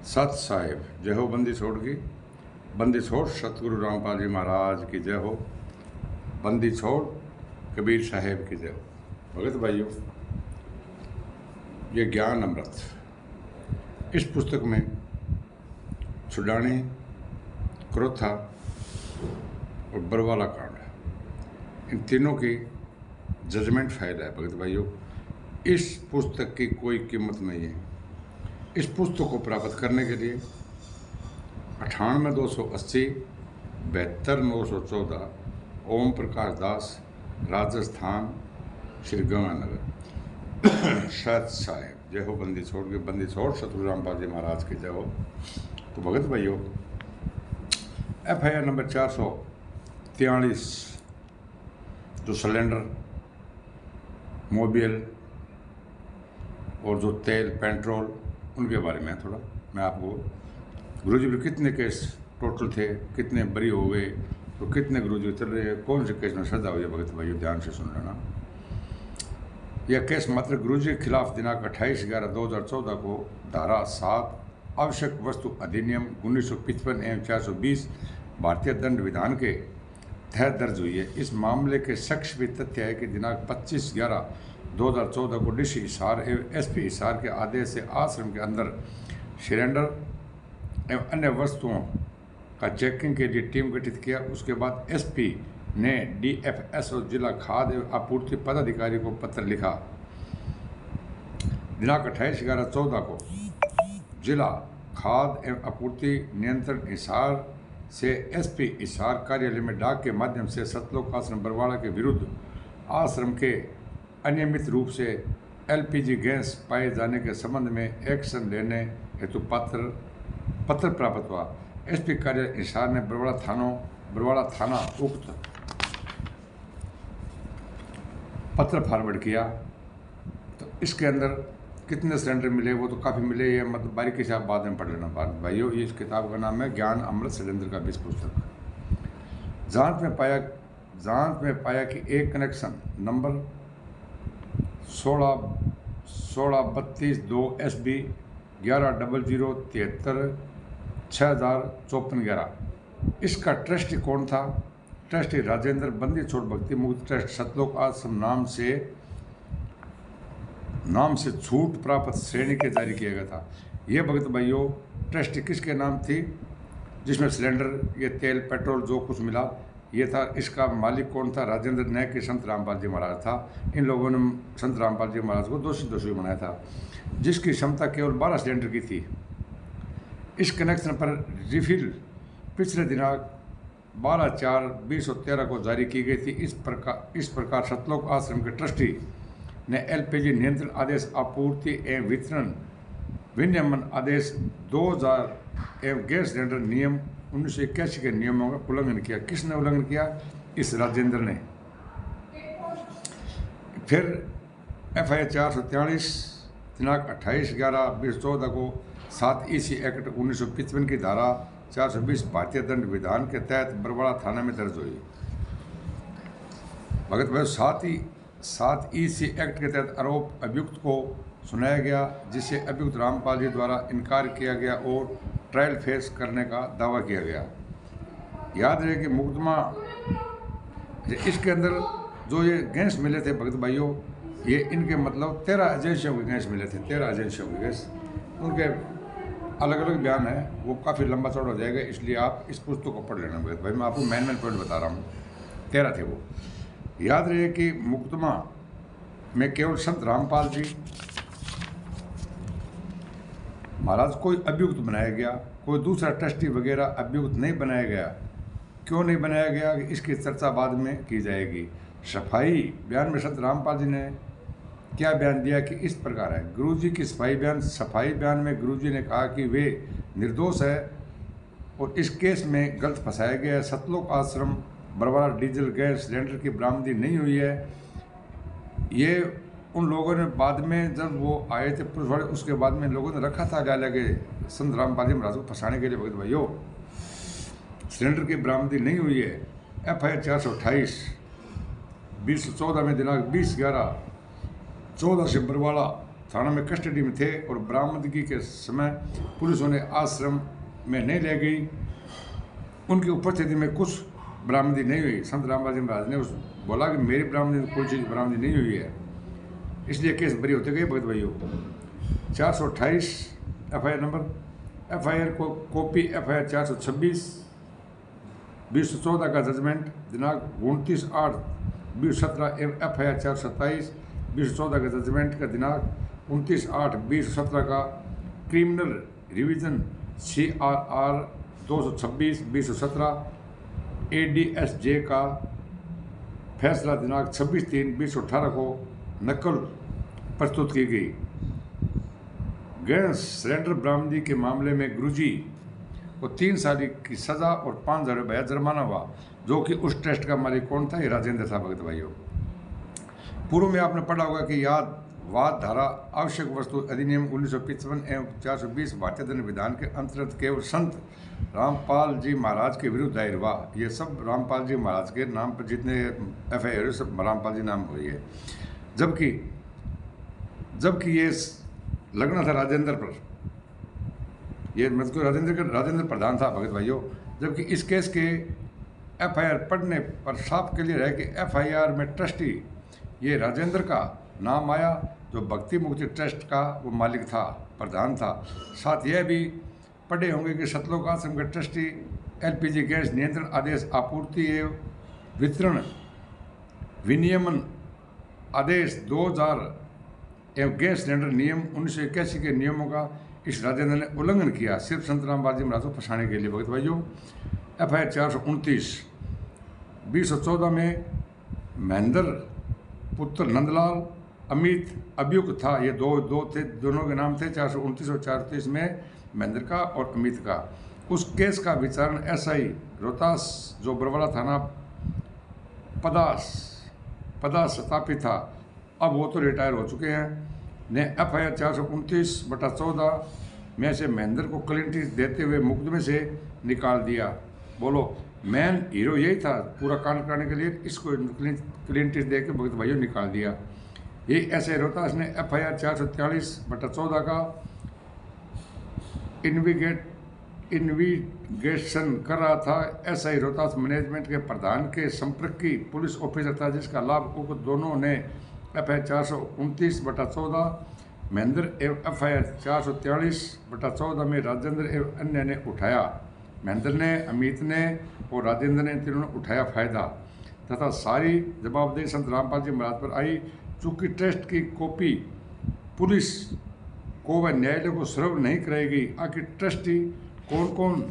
सत साहिब जय हो। बंदी छोड़ की बंदी छोड़ सतगुरु रामपाल जी महाराज की जय हो। बंदी छोड़ कबीर साहेब की जय हो। भगत भाइयों, ये ज्ञान अमृत, इस पुस्तक में छुड़ानी, क्रोथा और बरवाला कांड, इन तीनों की जजमेंट फाइल है। भगत भाइयों, इस पुस्तक की कोई कीमत नहीं है। इस पुस्तक को प्राप्त करने के लिए 98-280 72-914 ओम प्रकाश दास, राजस्थान, श्री गंगानगर। सत साहिब जय हो। बंदी छोड़ के बंदी छोड़ सतगुरु रामपाल जी महाराज की जय हो। तो भगत भाइयों, FIR नंबर 443 जो सिलेंडर, मोबिल और जो तेल, पेट्रोल, उनके बारे में थोड़ा मैं आपको, गुरुजी पर कितने केस टोटल थे, कितने बरी हो गए, तो कितने गुरुजी चल रहे हैं, कौन से केस में सजा हुई है, भगत भाइयों ध्यान से सुन लेना। यह केस मात्र गुरुजी के खिलाफ दिनांक 28/11/2014 को धारा 7 आवश्यक वस्तु अधिनियम 1955 एवं 420 भारतीय दंड विधान के तहत दर्ज हुई है। इस मामले के साक्ष्य भी तथ्य है कि दिनांक 25/11/2014 को DC हिसार एवं SP हिसार के आदेश से आश्रम के अंदर सिलेंडर एवं अन्य वस्तुओं का चेकिंग के लिए टीम गठित किया। उसके बाद SP ने DFS और जिला खाद्य एवं आपूर्ति पदाधिकारी को पत्र लिखा। दिनांक 28/11/14 को जिला खाद्य एवं आपूर्ति नियंत्रण हिसार से SP हिसार कार्यालय में डाक के माध्यम से सतलोक आश्रम बरवाड़ा के विरुद्ध आश्रम के अनियमित रूप से LPG गैस पाए जाने के संबंध में एक्शन लेने हेतु पत्र प्राप्त हुआ। SP कार्यालय हिसार ने बरवाड़ा थाना उक्त पत्र फॉरवर्ड किया। तो इसके अंदर कितने सिलेंडर मिले वो तो काफ़ी मिले, ये मतलब बारीकी से आप बाद में पढ़ लेना। भाइयों, इस किताब का नाम है ज्ञान अमृत सिलेंडर का 20 पुस्तक। जांच में पाया कि एक कनेक्शन नंबर 1632 SB 110073 605411, इसका ट्रस्टी कौन था? ट्रस्टी राजेंद्र बंदी छोड़ भक्ति मुक्त ट्रस्ट सतलोक आश्रम नाम से छूट प्राप्त श्रेणी के जारी किया गया था। ये भगत भाइयों ट्रस्टी किसके नाम थी? जिसमें सिलेंडर, ये तेल, पेट्रोल जो कुछ मिला ये था। इसका मालिक कौन था? राजेंद्र न कि संत रामपाल जी महाराज था। इन लोगों ने संत रामपाल जी महाराज को दोषी बनाया था, जिसकी क्षमता केवल 12 सिलेंडर की थी। इस कनेक्शन पर रिफिल पिछले दिनांक 12/4/2013 को जारी की गई थी। इस प्रकार सतलोक आश्रम के ट्रस्टी ने LPG नियंत्रण आदेश, आपूर्ति एवं वितरण विनियमन आदेश 2000 एवं गैस सिलेंडर नियम 1981 के नियमों का उल्लंघन किया। किसने उल्लंघन किया? इस राजेंद्र ने। फिर FIR 443 दिनांक 28/11/2014 को 7 EC एक्ट 1955 की धारा 420 भारतीय दंड विधान के तहत बरवाड़ा थाना में दर्ज हुई। भगत भाई, 7 EC एक्ट के तहत आरोप अभियुक्त को सुनाया गया, जिसे अभियुक्त रामपाल जी द्वारा इनकार किया गया और ट्रायल फेस करने का दावा किया गया। याद रहे कि मुकदमा इसके अंदर जो ये गैस मिले थे भगत भाइयों, ये इनके मतलब 13 एजेंसियों के गैस मिले थे। 13 एजेंसियों के गैस, उनके अलग अलग बयान है, वो काफ़ी लंबा चौड़ा हो जाएगा, इसलिए आप इस पुस्तक को पढ़ लेना भगत भाई। मैं आपको मेन पॉइंट बता रहा हूँ, 13 थे वो। याद रहे कि मुकदमा में केवल संत रामपाल जी महाराज कोई अभियुक्त बनाया गया, कोई दूसरा ट्रस्टी वगैरह अभियुक्त नहीं बनाया गया। क्यों नहीं बनाया गया, इसकी चर्चा बाद में की जाएगी। सफाई बयान में संत रामपाल जी ने क्या बयान दिया कि इस प्रकार है। गुरुजी की सफाई बयान में गुरुजी ने कहा कि वे निर्दोष है और इस केस में गलत फंसाया गया है। सतलोक आश्रम बरवाड़ा डीजल गैस सिलेंडर की बरामदी नहीं हुई है। ये उन लोगों ने बाद में जब वो आए थे पुलिस वाले, उसके बाद में लोगों ने रखा था लगे संत रामपाल जी महाराज को फंसाने के लिए। भगत भाइयों, सिलेंडर की बरामदी नहीं हुई है। FIR 428 2014 में दिनांक 20/11/14 से बरवाड़ा थाना में कस्टडी में थे और बरामदगी के समय पुलिस उन्हें आश्रम में नहीं ले गई। उनकी उपस्थिति में कुछ बरामदी नहीं हुई। संत रामपाल जी महाराज ने उस बोला कि मेरी बरामदी कोई चीज़ बरामदी नहीं हुई है, इसलिए केस बरी होते गए भगत भाइयों। 428 FIR नंबर, FIR को कॉपी FIR 426 2014 का जजमेंट दिनांक 29/8/2017 एवं FIR 427 2014 का जजमेंट का दिनांक 29/8/2017 का क्रिमिनल रिवीजन CRR 226 2017 ADSJ का फैसला दिनांक 26/3/2018 को नकल प्रस्तुत की गई। गैस सिलेंडर बरामदी के मामले में गुरुजी को 3 साल की सज़ा और 5,000 रुपये जुर्माना हुआ, जो कि उस टेस्ट का मालिक कौन था? ये राजेंद्र था भगत भाइयों। पूर्व में आपने पढ़ा होगा कि वाद धारा आवश्यक वस्तु अधिनियम 1955 एवं 420 भारतीय दंड विधान के अंतर्गत केवल संत रामपाल जी महाराज के विरुद्ध दायर हुआ। ये सब रामपाल जी महाराज के नाम पर जितने FIR सब रामपाल जी नाम हुई है, जबकि ये लगना था राजेंद्र पर। ये मतलब राजेंद्र प्रधान था भगत भाइयों। जबकि इस केस के FIR पढ़ने पर साफ क्लियर है कि FIR में ट्रस्टी ये राजेंद्र का नाम आया, जो भक्ति मुक्ति ट्रस्ट का वो मालिक था, प्रधान था। साथ यह भी पढ़े होंगे कि सतलोक आश्रम के ट्रस्टी LPG गैस नियंत्रण आदेश आपूर्ति एवं वितरण विनियमन आदेश 2000 एवं गैस सिलेंडर नियम 1981 के नियमों का इस राजेंद्र ने उल्लंघन किया, सिर्फ संत रामपाल जी महाराज को फंसाने के लिए भगत भाइयों। FIR 429 2014 में महेंद्र पुत्र नंदलाल अमित अभियुक्त था। ये दो थे, दोनों के नाम थे 429 और 430 में महेंद्र का और अमित का। उस केस का विचारण SI रोहतास, जो बरवाला थाना पदास स्थापित था, अब वो तो रिटायर हो चुके हैं, ने FIR 429/14 में से महेंद्र को क्लीन चिट देते हुए मुकदमे से निकाल दिया। बोलो, मेन हीरो यही था पूरा कांड करने के लिए, इसको क्लीन चिट दे के भगत भाइयों निकाल दिया। यही SI रोहतास ने FIR 443/14 का इन्वेस्टिगेशन कर रहा था। SI रोहतास मैनेजमेंट के प्रधान के संपर्क की पुलिस ऑफिसर था, जिसका लाभ उक्त दोनों ने FIR 429/14 महेंद्र एवं FIR 443/14 में राजेंद्र एवं अन्य ने उठाया। महेंद्र ने, अमित ने और राजेंद्र ने तीनों ने उठाया फायदा, तथा सारी जवाबदेही संत रामपाल जी महाराज पर आई। चूंकि टेस्ट की कॉपी पुलिस को व न्यायालय को सर्व नहीं कराएगी, आखिर ट्रस्टी कौन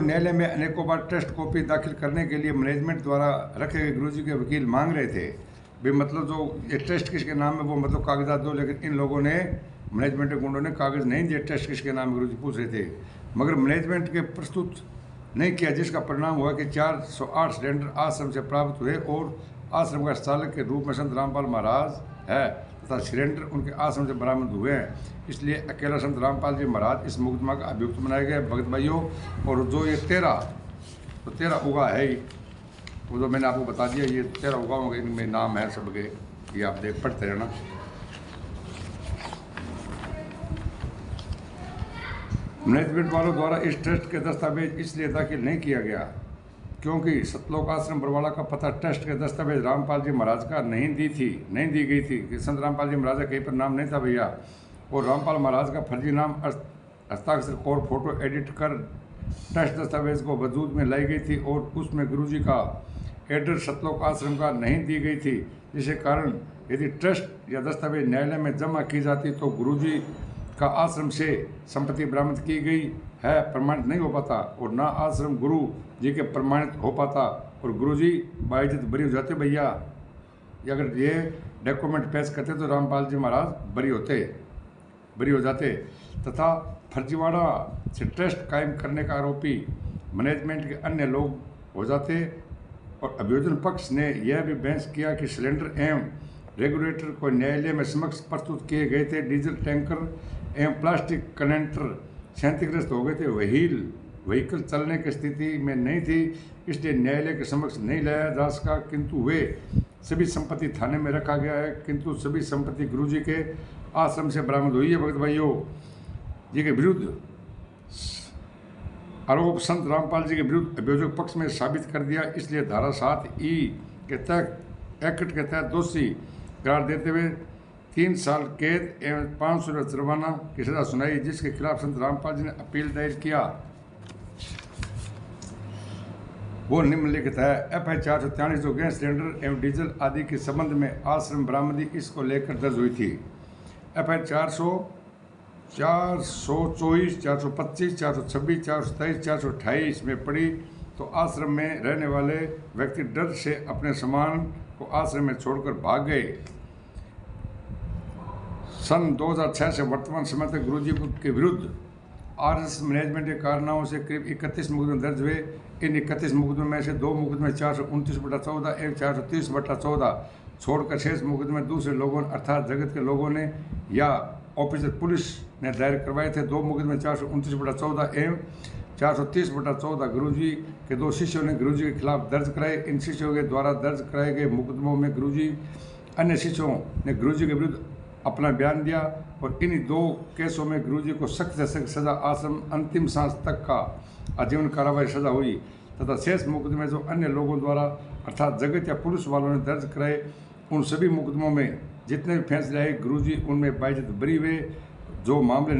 न्यायालय में अनेकों बार टेस्ट कॉपी दाखिल करने के लिए मैनेजमेंट द्वारा रखे गए गुरुजी के वकील मांग रहे थे। भी मतलब जो ये टेस्ट किसके नाम है वो मतलब कागजात दो, लेकिन इन लोगों ने, मैनेजमेंट के गुंडों ने कागज नहीं दिए। टेस्ट किसके नाम गुरुजी पूछ रहे थे, मगर मैनेजमेंट के प्रस्तुत नहीं किया, जिसका परिणाम हुआ कि 408 सिलेंडर आश्रम से प्राप्त हुए और आश्रम का चालक के रूप में संत रामपाल महाराज है तथा सिलेंडर उनके आश्रम से बरामद हुए हैं। इसलिए अकेला संत रामपाल जी महाराज इस मुकदमा का अभियुक्त बनाए गए भगत भाइयों। और जो ये 13 उगा है ही, वो जो मैंने आपको बता दिया, ये 13 उगाओं के इनमें नाम है सबके, ये आप देख पढ़ते रहना। मैनेजमेंट वालों द्वारा इस ट्रस्ट के दस्तावेज इसलिए दाखिल नहीं किया गया क्योंकि सतलोक आश्रम बरवाला का पता ट्रस्ट के दस्तावेज रामपाल जी महाराज का नहीं दी गई थी कि संत रामपाल जी महाराज का कहीं पर नाम नहीं था भैया। और रामपाल महाराज का फर्जी नाम हस्ताक्षर और फोटो एडिट कर ट्रस्ट दस्तावेज को वजूद में लाई गई थी और उसमें गुरुजी का एड्रेस सतलोक आश्रम का नहीं दी गई थी, जिसके कारण यदि ट्रस्ट या दस्तावेज न्यायालय में जमा की जाती तो गुरुजी का आश्रम से संपत्ति बरामद की गई है प्रमाणित नहीं हो पाता और ना आश्रम गुरु जी के प्रमाणित हो पाता और गुरुजी बाइज्जत बरी हो जाते भैया। अगर ये डॉक्यूमेंट पेश करते तो रामपाल जी महाराज बरी हो जाते तथा फर्जीवाड़ा से ट्रस्ट कायम करने का आरोपी मैनेजमेंट के अन्य लोग हो जाते। और अभियोजन पक्ष ने यह भी बहस किया कि सिलेंडर एवं रेगुलेटर को न्यायालय में समक्ष प्रस्तुत किए गए थे। डीजल टैंकर एवं प्लास्टिक कनेक्टर क्षतिग्रस्त हो गए थे, व्हीकल चलने की स्थिति में नहीं थी, इसलिए न्यायालय के समक्ष नहीं लाया जा सका, किंतु वे सभी संपत्ति थाने में रखा गया है, किंतु सभी संपत्ति गुरुजी के आश्रम से बरामद हुई है। भगत भाइयों, जी के विरुद्ध आरोप संत रामपाल जी के विरुद्ध अभियोजक पक्ष में साबित कर दिया, इसलिए धारा 7E के तहत एक्ट के तहत दोषी करार देते हुए 3 साल कैद एवं 500 रुपये जुर्माना की सजा सुनाई, जिसके खिलाफ संत रामपाल जी ने अपील दायर किया। वो निम्नलिखित है। FI 443 जो गैस सिलेंडर एवं डीजल आदि के संबंध में आश्रम बरामदी इसको लेकर दर्ज हुई थी। FI 424, 425, 426, 427, 428 में पड़ी तो आश्रम में रहने वाले व्यक्ति डर से अपने सामान को आश्रम में छोड़कर भाग गए। सन 2006 से वर्तमान समय तक गुरुजी के विरुद्ध RSS मैनेजमेंट के कारनामों से करीब 31 मुकदमे दर्ज हुए। इन 31 मुकदमे में से 2 मुकदमे 429/14 एवं 430/14 छोड़कर शेष मुकदमे दूसरे लोगों अर्थात जगत के लोगों ने या ऑफिसर पुलिस ने दायर करवाए थे। 2 मुकदमे 429/14 एवं 430/14 गुरुजी के 2 शिष्यों ने गुरुजी के खिलाफ दर्ज कराए। इन शिष्यों के द्वारा दर्ज कराए गए मुकदमों में गुरुजी अन्य शिष्यों ने गुरुजी के विरुद्ध अपना बयान दिया और इन 2 केसों में गुरुजी को सख्त से सख्त सजा आश्रम अंतिम सांस तक का आजीवन कारावास सजा हुई तथा शेष मुकदमे जो अन्य लोगों द्वारा अर्थात जगत या पुलिस वालों ने दर्ज कराए, उन सभी मुकदमों में जितने भी फैसले आए गुरुजी उनमें बाइज्जत बरी हुए। जो मामले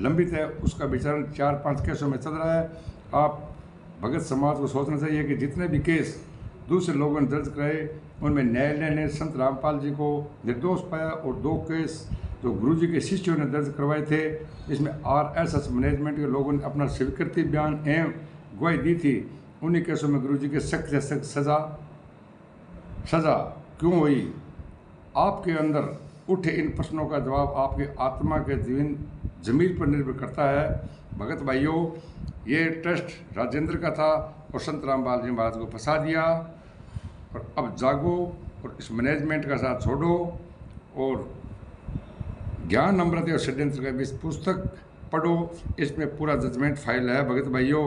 लंबित है उसका विचारण 4-5 केसों में चल रहा है। आप भगत समाज को सोचना चाहिए कि जितने भी केस दूसरे लोगों ने दर्ज कराए उनमें न्यायालय ने संत रामपाल जी को निर्दोष पाया और 2 केस जो गुरुजी के शिष्यों ने दर्ज करवाए थे इसमें RSS मैनेजमेंट के लोगों ने अपना स्वीकृति बयान एवं गवाही दी थी। उन्हीं केसों में गुरुजी के सख्त से सख्त सजा क्यों हुई? आपके अंदर उठे इन प्रश्नों का जवाब आपके आत्मा के जमीर पर निर्भर करता है। भगत भाइयों, ये ट्रस्ट राजेंद्र का था और संत रामपाल जी महाराज को फंसा दिया और अब जागो और इस मैनेजमेंट का साथ छोड़ो और ज्ञान अमृत और षड्यंत्र का इस पुस्तक पढ़ो। इसमें पूरा जजमेंट फाइल है। भगत भाइयों,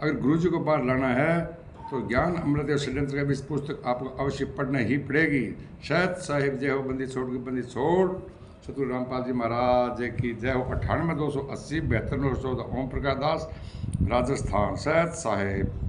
अगर गुरुजी को बाहर लाना है तो ज्ञान अमृत और षड्यंत्र का इस पुस्तक आपको अवश्य पढ़ना ही पड़ेगी। शायद साहिब जय हो, बंदी छोड़ की बंदी छोड़। सतगुरु रामपाल जी महाराज की जय हो। 98 280 72 914 ओम प्रकाश दास, राजस्थान। शायद साहिब।